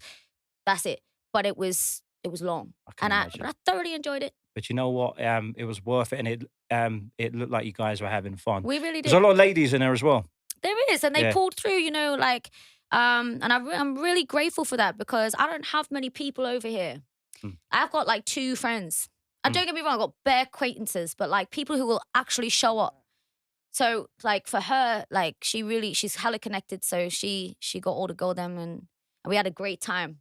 That's it. But it was long, and I thoroughly enjoyed it. But you know what? It was worth it, and it looked like you guys were having fun. We really did. There's a lot of ladies in there as well. There is, and they pulled through. You know, like, and I'm really grateful for that, because I don't have many people over here. I've got like 2 friends. And don't get me wrong, I've got bare acquaintances, but like people who will actually show up. So like for her, like she's hella connected. So she got all to go them, and we had a great time.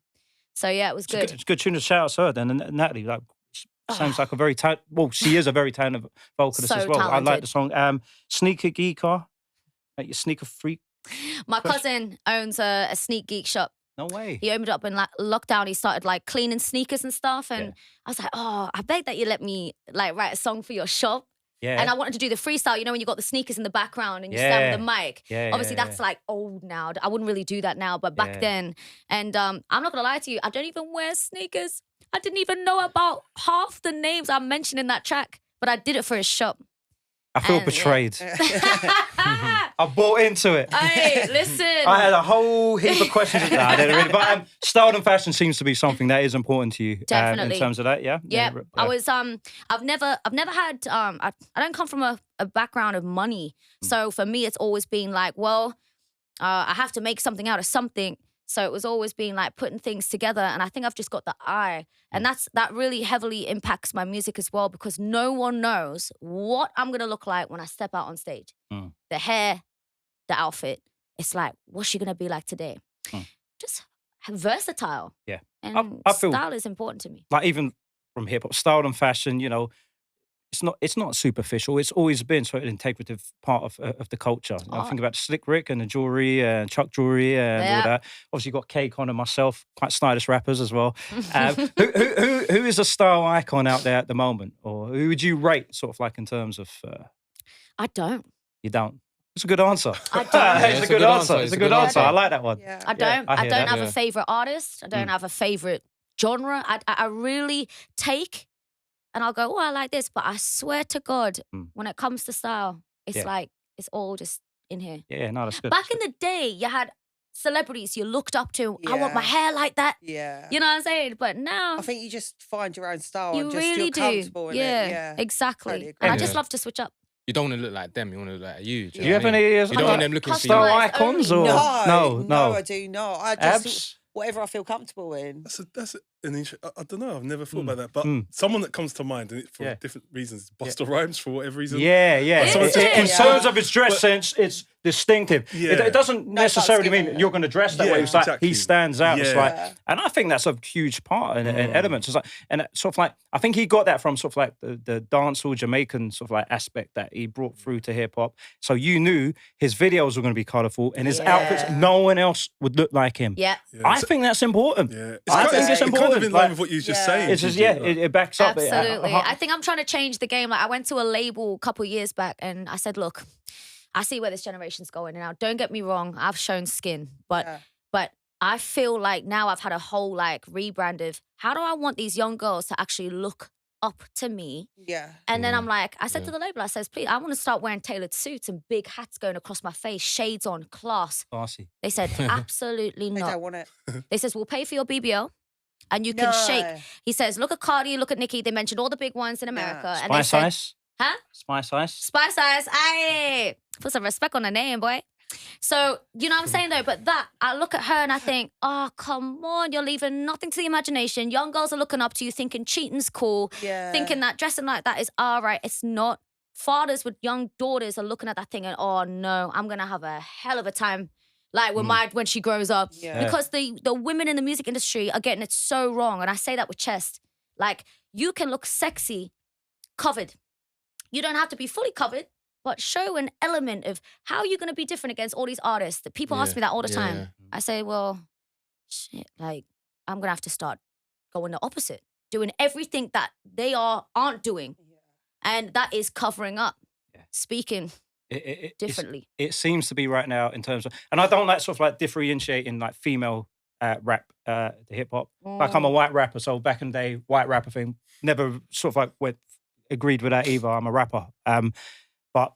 So yeah, it was good. It's good tune to shout out to her then. And Natalie, like, sounds like a very talented, well, she is a very talented vocalist as well. Talented. I like the song. Sneaker Geeker, like your sneaker freak. My cousin owns a Sneak Geek shop. No way. He opened up in like lockdown. He started like cleaning sneakers and stuff. And I was like, oh, I beg that you let me like write a song for your shop. Yeah. And I wanted to do the freestyle, you know, when you got the sneakers in the background and you stand with the mic. Yeah, obviously, that's like old now. I wouldn't really do that now, but back then. And I'm not going to lie to you, I don't even wear sneakers. I didn't even know about half the names I mentioned in that track, but I did it for his shop. I feel betrayed. I bought into it. Hey, listen. I had a whole heap of questions. Nah, I didn't really. But style and fashion seems to be something that is important to you. Definitely. In terms of that, yeah. Yeah. I was I've never had I don't come from a background of money. So for me it's always been like, well, I have to make something out of something. So it was always being like putting things together. And I think I've just got the eye. And that really heavily impacts my music as well, because no one knows what I'm going to look like when I step out on stage. The hair, the outfit. It's like, what's she going to be like today? Just versatile. Yeah. And I feel style is important to me. like even from hip hop, style and fashion, you know, it's not superficial. It's always been sort of an integrative part of the culture. You know, I think about Slick Rick and the jewelry and Chuck jewelry and all that. Obviously, you got Kaykon and myself, quite stylish rappers as well. Who is a style icon out there at the moment, or who would you rate, sort of like in terms of? I don't. You don't. It's a good answer. I don't. It's a good answer. It's a good answer. I like that one. Yeah. I don't. I don't have that. a favorite artist. I don't have a favorite genre. I really take. And I'll go, oh, I like this. But I swear to God, when it comes to style, it's like, it's all just in here. Yeah, no, that's good. Back in the day, you had celebrities you looked up to. I want my hair like that. Yeah. You know what I'm saying? But now, I think you just find your own style you and just really you're do. comfortable in it. Yeah, exactly. Totally And I agree. just love to switch up. You don't want to look like them. You want to look like you. Do you have any You don't want them looking for style you. icons or No, I do not. I just Abs? whatever I feel comfortable in. That's an interesting. I don't know. I've never thought about that, but someone that comes to mind, and for different reasons, Busta Rhymes for whatever reason. Yeah. Is In it? terms of his dress sense, it's distinctive. It doesn't necessarily mean that you're going to dress that way. It's like exactly. he stands out. It's Yeah. like, and I think that's a huge part and element. It's like, and sort of like, I think he got that from sort of like the dancehall Jamaican sort of like aspect that he brought through to hip hop. So you knew his videos were going to be colourful and his outfits, no one else would look like him. Yeah. I think that's important. Yeah, I think it's important. kind of in line Like, with what you were just saying. it's just, Gigi, it backs up. Absolutely. I think I'm trying to change the game. Like I went to a label a couple of years back and I said, look, I see where this generation's going now. Don't get me wrong, I've shown skin, but I feel like now I've had a whole like rebrand of how do I want these young girls to actually look up to me? Yeah. And then I'm like, I said to the label, I says, please, I want to start wearing tailored suits and big hats going across my face, shades on, class. Tassie. They said, absolutely They not. don't want it. They says, we'll pay for your BBL. And you can shake. He says, look at Cardi, look at Nicki. They mentioned all the big ones in America. And they Spice said, Ice? huh? Spice Ice? Spice Ice. Aye. Put some respect on the name, boy. So, you know what I'm saying though? But that, I look at her and I think, oh, come on. You're leaving nothing to the imagination. Young girls are looking up to you thinking cheating's cool. Yeah. Thinking that dressing like that is all right. It's not. Fathers with young daughters are looking at that thing and, oh no, I'm going to have a hell of a time. Like when she grows up. Yeah. Because the women in the music industry are getting it so wrong. And I say that with chest. Like, you can look sexy covered. You don't have to be fully covered, but show an element of how you're going to be different against all these artists. That people ask me that all the time. Yeah. I say, well, shit, like, I'm going to have to start going the opposite. Doing everything that they aren't doing. And that is covering up. Speaking differently. It seems to be right now in terms of, and I don't like sort of like differentiating like female rap, the hip hop. Like I'm a white rapper, so back in the day, white rapper thing, never sort of like agreed with that either. I'm a rapper. But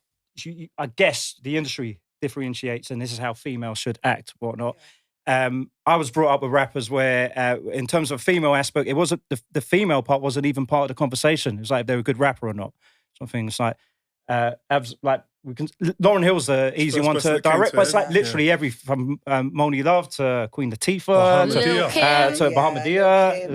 I guess the industry differentiates and this is how females should act, whatnot. I was brought up with rappers where, in terms of female aspect, it wasn't the female part wasn't even part of the conversation. It was like if they were a good rapper or not. Something it's like, Lauryn Hill's the easy one to direct, but it's like literally every from Moni Love to Queen Latifah to Bahamadia,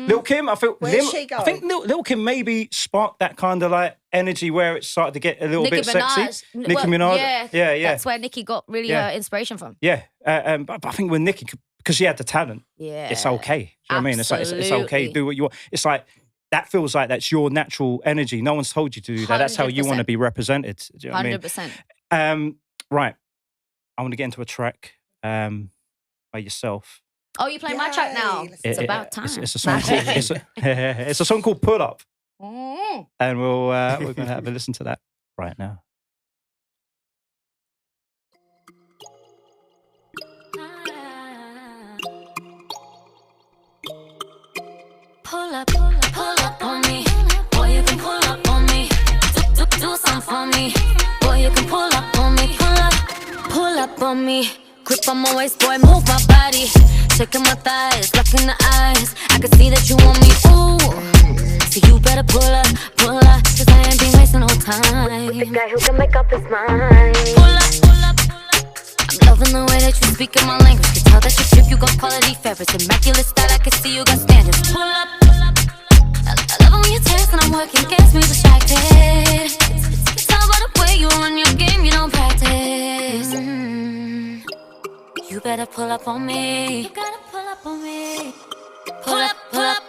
Lil Kim. I feel I think Lil Kim maybe sparked that kind of like energy where it started to get a little bit sexy. Nicki Minaj, yeah. That's where Nicki got really her inspiration from. Yeah, but I think with Nicki, because she had the talent, it's okay. Do you know what I mean? It's like it's okay. Do what you want. It's like. That feels like that's your natural energy. No one's told you to do that. That's how you want to be represented. Do you know what I mean? 100%. Right. I want to get into a track by yourself. Oh, you're playing my track now. It's about time. It's a song called it's a song called Pull Up. And we're going to have a listen to that right now. Pull up on me. Boy, you can pull up on me. Do something for me. Boy, you can pull up on me. Pull up on me. Grip on my waist, boy, move my body. Shaking my thighs, looking the eyes. I can see that you want me, ooh. So you better pull up. Cause I ain't been wasting no time. The guy who can make up his mind. Pull up. Loving the way that you speak in my language. Can tell that you trip, you got quality fabrics. Immaculate style, I can see you got standards. Pull up. I love it when you text and I'm working against me distracted. It's all about the way you run your game, you don't practice. You better pull up on me. You gotta pull up on me. Pull up, pull up,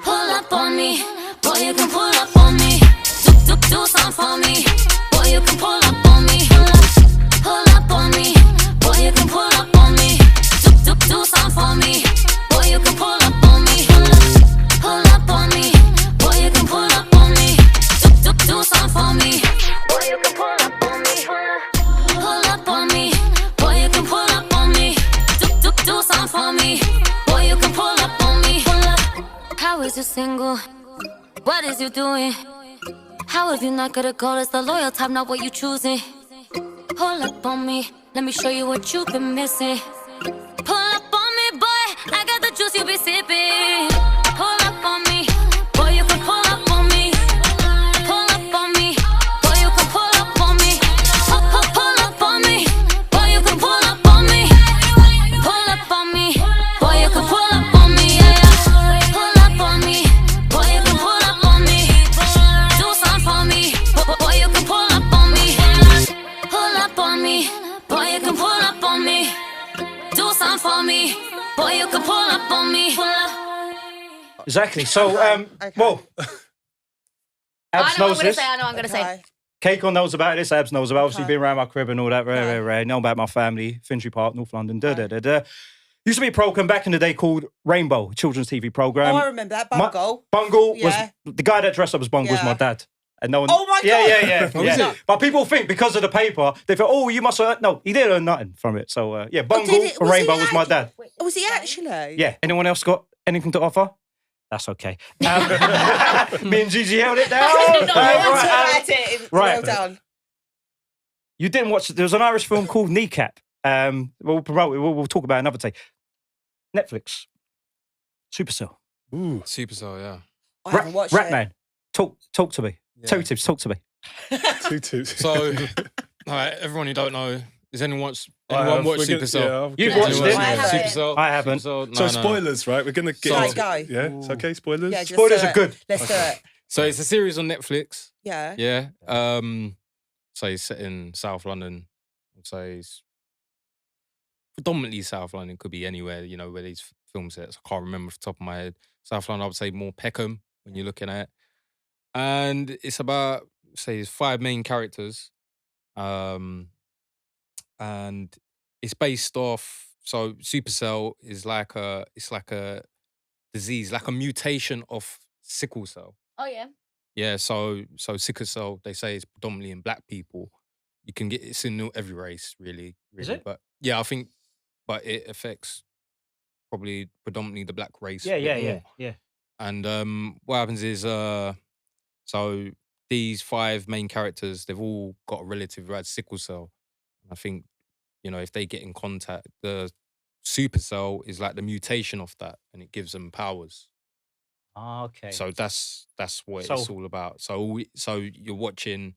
pull up on me. Boy, you can pull up on me. Do something for me. Boy, you can pull up on me. Pull up on me. Boy, you can pull up on me. Do something for me. Boy, you can pull up on me. Pull up on me. Boy, you can pull up on me. Do something for me. Boy, you can pull up on me. Pull up on me. Boy, you can pull up on me. Do something for me. Boy, you can pull up on me. How is you single? What is you doing? How have you not got a goal? It's the loyal type, not what you choosing. Pull up on me. Let me show you what you've been missing. Pull up on me, boy. I got the juice you be sipping. Pull up on me. Boy, you can pull up on me. Pull up on me. Boy, you can pull up on me. Pull up on me. Boy, you can pull up on me. Pull up on me. Boy, you can pull up on me. Yeah. Pull up on me. Boy, you can pull up on me. Do something for me. Boy, you can pull up on me. Pull up on me. Boy, you can pull up on me. Do something for me. Boy, you can pull up on me. Exactly. So, well, Abs knows this. I know what I'm going to say. Kaykon knows about this. Abs knows about it. Obviously, been around my crib and all that. Right. Know about my family. Finchley Park, North London. Used to be a program back in the day called Rainbow, a children's TV program. Oh, I remember that. Bungle. Bungle was the guy that dressed up as Bungle was my dad. And no one. Oh my God. Yeah. But people think because of the paper, they thought, oh, you must have. No, he didn't earn nothing from it. So, Bungle for Rainbow was my dad. Was he actually? Yeah. Anyone else got anything to offer? That's okay. Me and Gigi held it down. Well done. You didn't watch. There was an Irish film called Kneecap. We'll promote it. We'll talk about it another day. Netflix. Supercell. Ooh. Supercell, yeah. I haven't watched it. Ratman. Talk to me. Yeah. Two tips. Talk to me. Two tips. So, all right, everyone who don't know, does anyone watch Supercell? You've watched it. Supercell. I haven't. So spoilers, right? We're gonna get. Let's go. Yeah, it's okay. Spoilers. Yeah, spoilers are good. Let's do it. So it's a series on Netflix. Yeah. Yeah. So it's set in South London. So it's predominantly South London. Could be anywhere, where these film sets. I can't remember off the top of my head. South London, I would say more Peckham when you're looking at it. And it's about, say, it's 5 main characters. And it's based off, so Supercell is like a disease, like a mutation of sickle cell. Oh, yeah. Yeah, so sickle cell, they say, is predominantly in black people. You can get it's in every race, really. Is it? But yeah, I think, but it affects probably predominantly the black race. Yeah. And what happens is, so these 5 main characters, they've all got a relative who has sickle cell. I think, if they get in contact, the Supercell is like the mutation of that, and it gives them powers. Okay. So that's what it's all about. So you're watching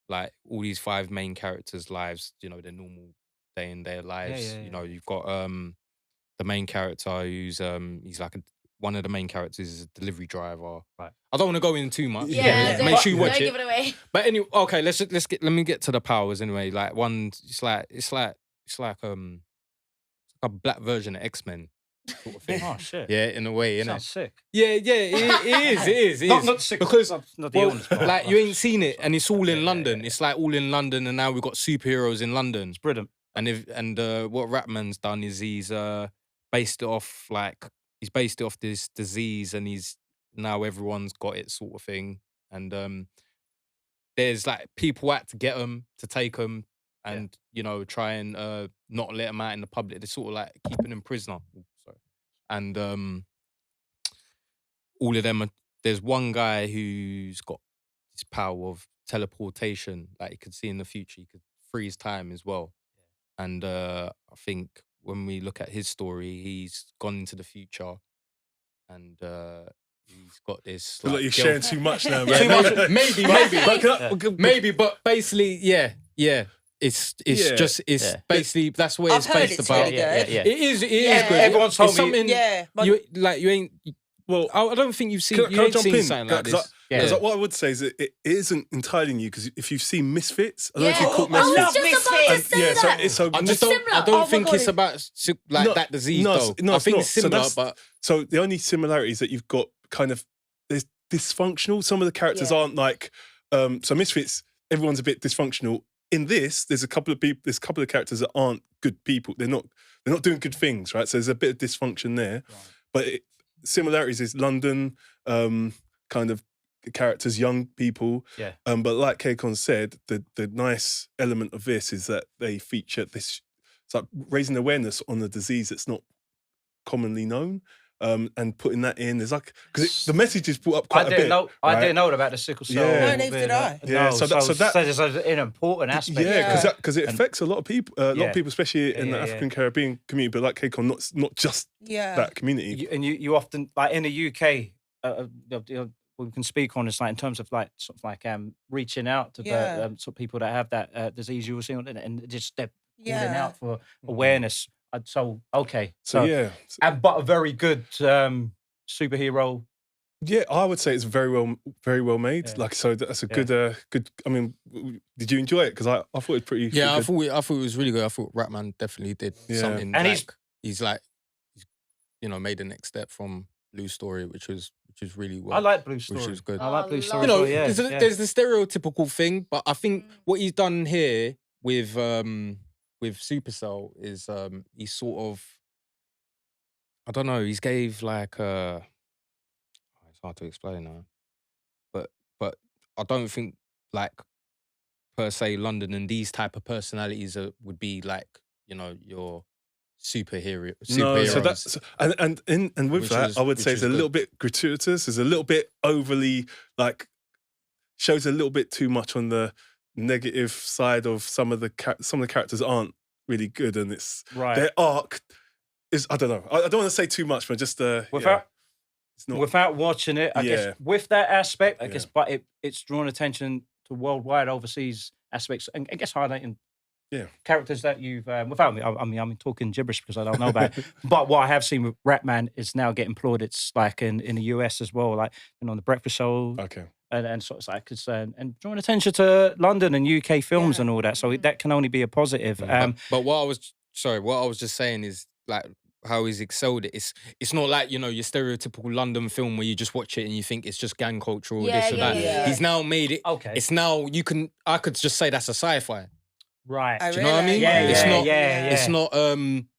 like all these 5 main characters' lives, their normal day in their lives. Yeah. You've got the main character who's he's like one of the main characters is a delivery driver. Right. I don't want to go in too much. Yeah. Make sure you watch don't it. give it away. But anyway, okay, let me get to the powers anyway. Like one, it's like a black version of X-Men sort of thing. Oh shit. Yeah, in a way, innit? Sounds sick. Yeah, it is. Not sick because not the illness. like you ain't seen it, and it's all in London. Yeah. It's like all in London, and now we've got superheroes in London. It's brilliant. And what Ratman's done is he's based it off this disease, and he's now everyone's got it sort of thing. And there's like people had to get them to take them, and try and not let them out in the public. They're sort of like keeping them prisoner. Sorry. And all of them there's one guy who's got this power of teleportation, like he could see in the future, he could freeze time as well. And I think when we look at his story, he's gone into the future, and he's got this. I feel like you're sharing too much now, man. Maybe, but basically, yeah. it's Yeah. just basically that's what I've it's heard based it's about. really good. Yeah. It is good. Everyone's told It's me- something Yeah, but- you ain't. Well, I don't think you've seen. Can You I ain't jump seen in? something like 'Cause this. Because what I would say is that it isn't entirely new. Because if you've seen Misfits, I don't know if Yeah. you caught I was Misfits. just about to Misfits. say Yeah, that. so I just don't. similar. I Oh don't my think God, it's about No, that disease no, though. no, I it's think not. it's similar, So but So the only similarity is that you've got kind of there's dysfunctional. Some of the characters aren't like so Misfits. Everyone's a bit dysfunctional. In this, there's a couple of people. There's a couple of characters that aren't good people. They're not doing good things, right? So there's a bit of dysfunction there. But similarities is London, kind of characters, young people. Yeah. But like Kaykon said, the nice element of this is that they feature this. It's like raising awareness on a disease that's not commonly known. And putting that in is like because the message is brought up quite a bit. I didn't know about the sickle cell. Yeah. No, neither did I. Yeah, No, so that- is an important aspect. Yeah, because it affects a lot of people. A lot of people, especially in the yeah. African Caribbean community. But like Kaykon, not just that community. You often like in the UK. We can speak on this, like in terms of like sort of like reaching out to sort of people that have that disease. You will see, and just they're calling out for awareness. So but a very good superhero. Yeah, I would say it's very well made. Yeah. Like so, that's a good. I mean, did you enjoy it? Because I thought it was pretty. yeah, pretty I thought it was really good. I thought Ratman definitely did something. And like, he's made the next step from Blue's story, which was really well. I like Blue's story. Which was good. I like Blue's story. You know, yeah, there's the stereotypical thing, but I think what he's done here with Supercell is he's sort of, I don't know, he's gave like it's hard to explain now, but I don't think like per se London and these type of personalities would be like, you know, your superheroes. No, so that's and with that, I would say it's a little bit gratuitous. It's a little bit overly like shows a little bit too much on the negative side of some of the characters aren't really good, and it's their arc is I don't know. I don't want to say too much, but just without watching it, I guess with that aspect, I guess, but it's drawn attention to worldwide, overseas aspects, and I guess highlighting. Yeah, characters that you've without me. I'm talking gibberish because I don't know about it. But what I have seen with Ratman is now getting employed. It's like in the US as well, like on the Breakfast Show. Okay. And sort of like and drawing attention to London and UK films and all that. So that can only be a positive. But what I was just saying is like how he's excelled it. It's not like, you know, your stereotypical London film where you just watch it and you think it's just gang culture or this or that. Yeah. He's now made it. Okay. It's now I could just say that's a sci-fi. Right. Do you know what I mean? It's not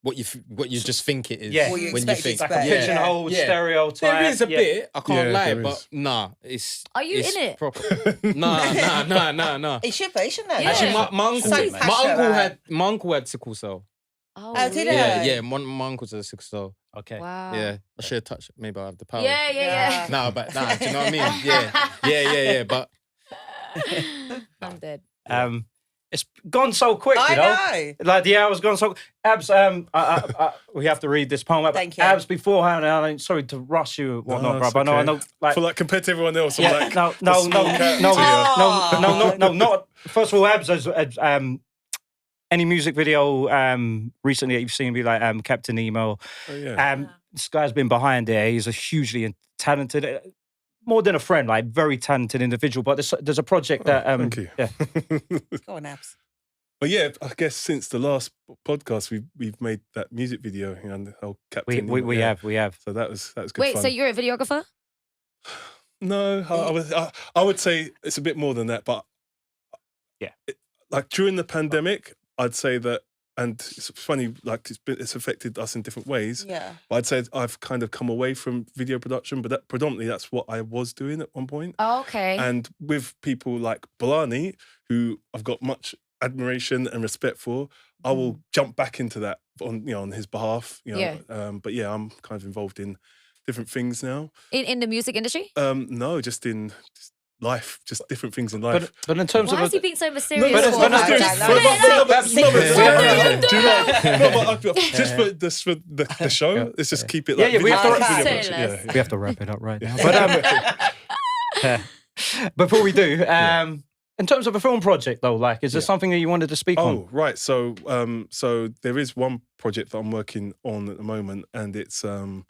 what you just think it is. Yeah. What you when you expect think. it's better. Pigeonhole stereotype. There is a bit, I can't lie, there but is. nah, it's. Are you it's in it? Proper. Nah. It should be, shouldn't it? Yeah. Actually, my uncle had sickle cell. Oh, did really? it? Yeah, my uncle's had sickle cell. Okay. Wow. Yeah, I should have touched it. Maybe I have the power. Yeah. Nah, do you know what I mean? Yeah. But I'm dead. It's gone so quick, you know. I know. Like the hour's gone so. Abs, we have to read this poem. Thank you. Abs, beforehand, I'm sorry to rush you, and whatnot, bro. it's But I know, okay. like, For like compared to everyone else, I'm yeah, like no, small cat no, not. First of all, Abs, as any music video recently that you've seen, be like Captain Nemo. Oh, yeah. This guy's been behind there. He's a hugely talented. More than a friend, like very talented individual. But there's a project that thank you. Yeah. Go on, Abs. But yeah, I guess since the last podcast, we've made that music video and the whole Captain. We have. So that was good. Wait, fun. so you're a videographer? No, I would say it's a bit more than that. But yeah, like during the pandemic, I'd say that, and it's funny, like it's affected us in different ways. Yeah. But I'd say I've kind of come away from video production, but predominantly that's what I was doing at one point. Oh, okay. And with people like Blarny, who I've got much admiration and respect for, I will jump back into that on his behalf. But yeah, I'm kind of involved in different things now. In the music industry? No, just in life, just different things in life. But in terms Why of is he being so mysterious? Just for the show, let's just keep it. Yeah, we have to. Okay. We have to wrap it up right now. But before we do, In terms of a film project, though, like, is there something that you wanted to speak on? Oh, right. So, so there is one project that I'm working on at the moment, and it's in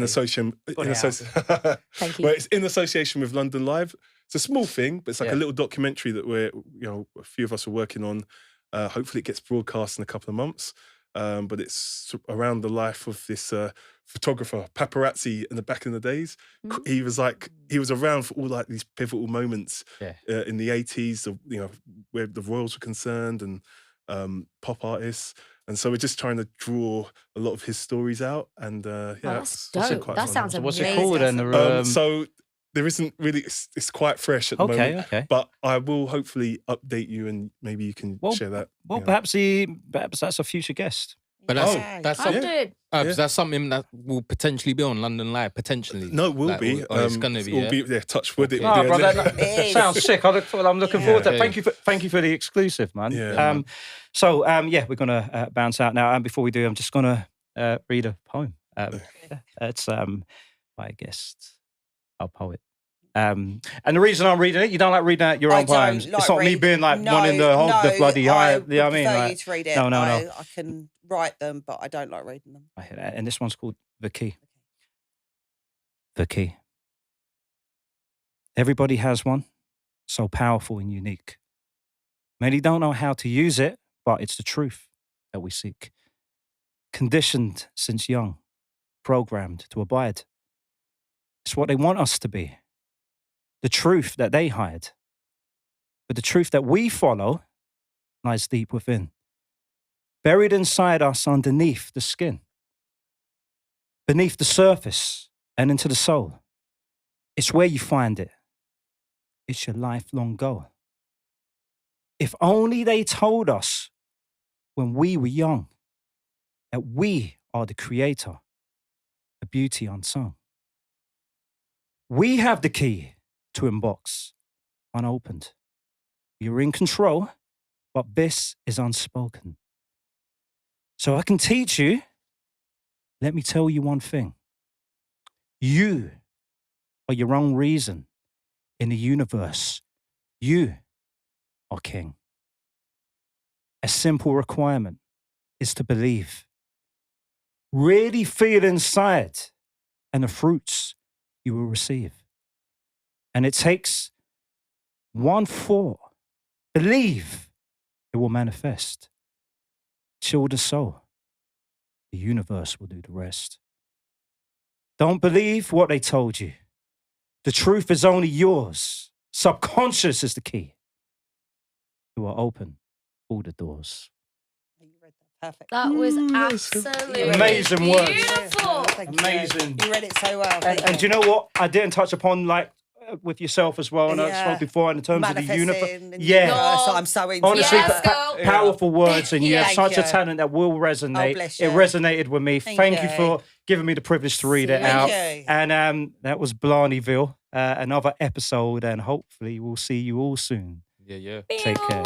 association. Thank you. Well, it's in association with London Live. It's a small thing, but it's like a little documentary that a few of us are working on. Hopefully, it gets broadcast in a couple of months. But it's around the life of this photographer, paparazzi, in the back in the days. He was around for all like these pivotal moments in the 80s, where the royals were concerned and pop artists. And so we're just trying to draw a lot of his stories out. And that's dope. That sounds amazing. What's it called then? So there isn't really, it's quite fresh at the moment. Okay. But I will hopefully update you and maybe you can share that. Well, perhaps that's a future guest. But that's something that will potentially be on London Live, potentially. No, it will be. It's going to be, touch wood. It sounds sick. I'm looking forward to it. Thank you for the exclusive, man. Yeah. We're going to bounce out now. And before we do, I'm just going to read a poem. It's by a guest, our poet. And the reason I'm reading it, you don't like reading out your own poems. It's not me being like wanting to hold the bloody high. You know what I mean? Like, you to read it. No. I can write them, but I don't like reading them. I hear that. And this one's called The Key. The Key. Everybody has one, so powerful and unique. Many don't know how to use it, but it's the truth that we seek. Conditioned since young, programmed to abide. It's what they want us to be. The truth that they hide. But the truth that we follow lies deep within. Buried inside us underneath the skin. Beneath the surface and into the soul. It's where you find it. It's your lifelong goal. If only they told us when we were young that we are the creator, the beauty unsung. We have the key to inbox unopened. You're in control, but this is unspoken. So I can teach you. Let me tell you one thing. You are your own reason in the universe. You are king. A simple requirement is to believe. Really feel inside, and the fruits you will receive. And it takes one thought. Believe it will manifest. Chill the soul. The universe will do the rest. Don't believe what they told you. The truth is only yours. Subconscious is the key. It will open all the doors. Perfect. That was absolutely amazing words. Beautiful. Amazing. You read it so well. And do you know what? I didn't touch upon with yourself as well, and I spoke before in terms of the universe. So I'm so into honestly, that. powerful words, and you have such a you. talent that will resonate. bless It you. resonated with me. Thank you you. for giving me the privilege to read it Thank out. you. And that was Blarnyville, another episode, and hopefully we'll see you all soon. Yeah. Take care.